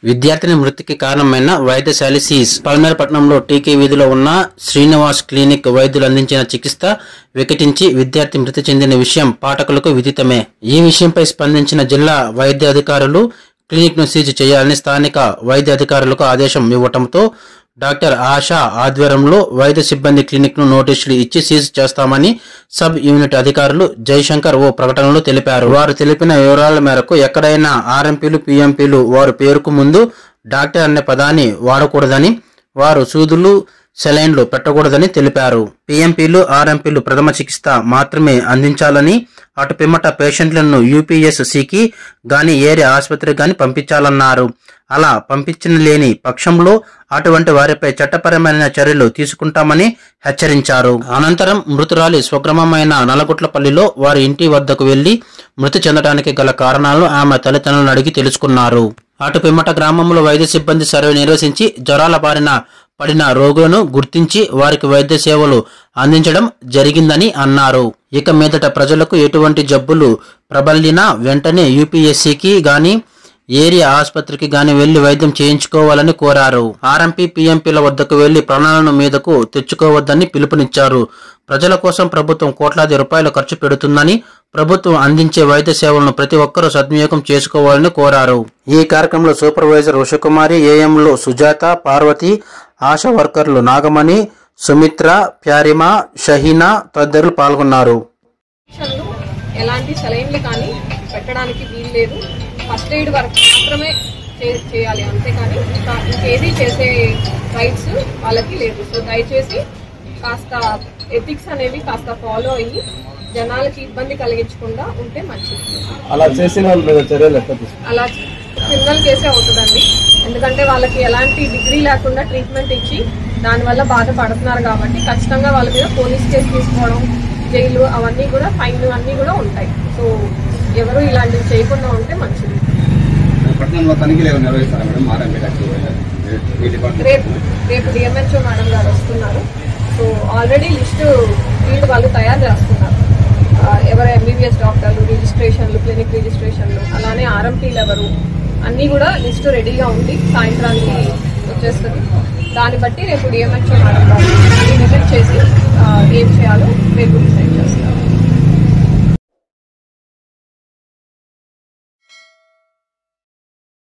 విద్యార్థిని మృతికి కారణమైన వైద్యశాలి సీజ్. పల్మేరపట్నంలో టీకే వీధిలో ఉన్న శ్రీనివాస్ క్లినిక్ వైద్యులు అందించిన చికిత్స వికటించి విద్యార్థి మృతి చెందిన విషయం పాఠకులకు విదితమే. ఈ విషయంపై స్పందించిన జిల్లా వైద్య అధికారులు క్లినిక్ ను సీజ్ చేయాలని స్థానిక వైద్య అధికారులకు ఆదేశం ఇవ్వడంతో డాక్టర్ ఆశా ఆధ్వర్యంలో వైద్య సిబ్బంది క్లినిక్ ను నోటీసులు ఇచ్చి సీజ్ చేస్తామని సబ్ యూనిట్ అధికారులు జయశంకర్ ఓ ప్రకటనలో తెలిపారు. వారు తెలిపిన వివరాల మేరకు ఎక్కడైనా ఆర్ఎంపీలు పిఎంపీలు వారు పేరుకు ముందు డాక్టర్ అనే పదాన్ని వాడకూడదని, వారు సూదులు సెలైన్లు పెట్టకూడదని తెలిపారు. పిఎంపీలు ఆర్ఎంపీలు ప్రథమ చికిత్స మాత్రమే అందించాలని, అటు పిమ్మట పేషెంట్లను యూపీఎస్సీకి గాని ఏరియా ఆసుపత్రికి గాని పంపించాలన్నారు. అలా పంపించిన లేని పక్షంలో అటువంటి వారిపై చట్టపరమైన చర్యలు తీసుకుంటామని హెచ్చరించారు. అనంతరం మృతురాలి స్వగ్రామమైన నల్లగుట్లపల్లిలో వారి ఇంటి వద్దకు వెళ్లి మృతి చెందడానికి గల కారణాలను ఆమె తల్లిదండ్రులను అడిగి తెలుసుకున్నారు. అటు పిమ్మట గ్రామంలో వైద్య సిబ్బంది సర్వే నిర్వహించి జ్వరాల బారిన పడిన రోగులను గుర్తించి వారికి వైద్య సేవలు అందించడం జరిగిందని అన్నారు. ఇక మీదట ప్రజలకు ఎటువంటి జబ్బులు ప్రబలినా వెంటనే యూపీఎస్సీకి గాని ఏరియా ఆసుపత్రికి గాని వెళ్లి వైద్యం చేయించుకోవాలని కోరారు. ఆర్ఎంపీ పిఎంపీల వద్దకు వెళ్లి ప్రాణాలను మీదకు తెచ్చుకోవద్దని పిలుపునిచ్చారు. ప్రజల కోసం ప్రభుత్వం కోట్లాది రూపాయలు ఖర్చు పెడుతుందని, ప్రభుత్వం అందించే వైద్య సేవలను ప్రతి ఒక్కరూ సద్వినియోగం చేసుకోవాలని కోరారు. ఈ కార్యక్రమంలో సూపర్వైజర్ ఉషకుమారి, ఏఎంలు సుజాత, పార్వతి, ఆశా వర్కర్లు నాగమణి, సుమిత్ర, ప్యారిమా, షహీనా తదితరులు పాల్గొన్నారు. ఎలాంటి సెలైన్లు కానీ పెట్టడానికి వీలు లేదు. ఫస్ట్ ఎయిడ్ వర్క్ మాత్రమే చేయాలి, అంతేకాని ఇంకేది చేసే రైట్స్ వాళ్ళకి లేదు. సో దయచేసి కాస్త ఎథిక్స్ అనేవి కాస్త ఫాలో అయ్యి జనాలకి ఇబ్బంది కలిగించకుండా ఉంటే మంచిది. అలా చేసిన అలా క్రిమినల్ కేసే అవుతుందండి. ఎందుకంటే వాళ్ళకి ఎలాంటి డిగ్రీ లేకుండా ట్రీట్మెంట్ ఇచ్చి దానివల్ల బాధపడుతున్నారు కాబట్టి ఖచ్చితంగా వాళ్ళ మీద పోలీస్ కేసు తీసుకోవడం, జైలు అవన్నీ కూడా ఫైన్లు అన్నీ కూడా ఉంటాయి. సో ఎవరు ఇలాంటివి చేయకుండా ఉంటే మంచిది. రేపు డిఎంహెచ్ఓ మేడం గారు వస్తున్నారు. సో ఆల్రెడీ లిస్టు ఫీల్డ్ వాళ్ళు తయారు చేస్తున్నారు. ఎవరు ఎంబీబీఎస్ డాక్టర్లు రిజిస్ట్రేషన్లు, క్లినిక్ రిజిస్ట్రేషన్లు, అలానే ఆర్ఎంపీలు ఎవరు అన్నీ కూడా లిస్టు రెడీగా ఉంది. సాయంత్రానికి వచ్చేస్తుంది. దాన్ని బట్టి రేపు డిఎంహెచ్ఓ మేడం గారు విజిట్ చేసి ఏం చేయాలో రేపు డిసైడ్ చేస్తారు.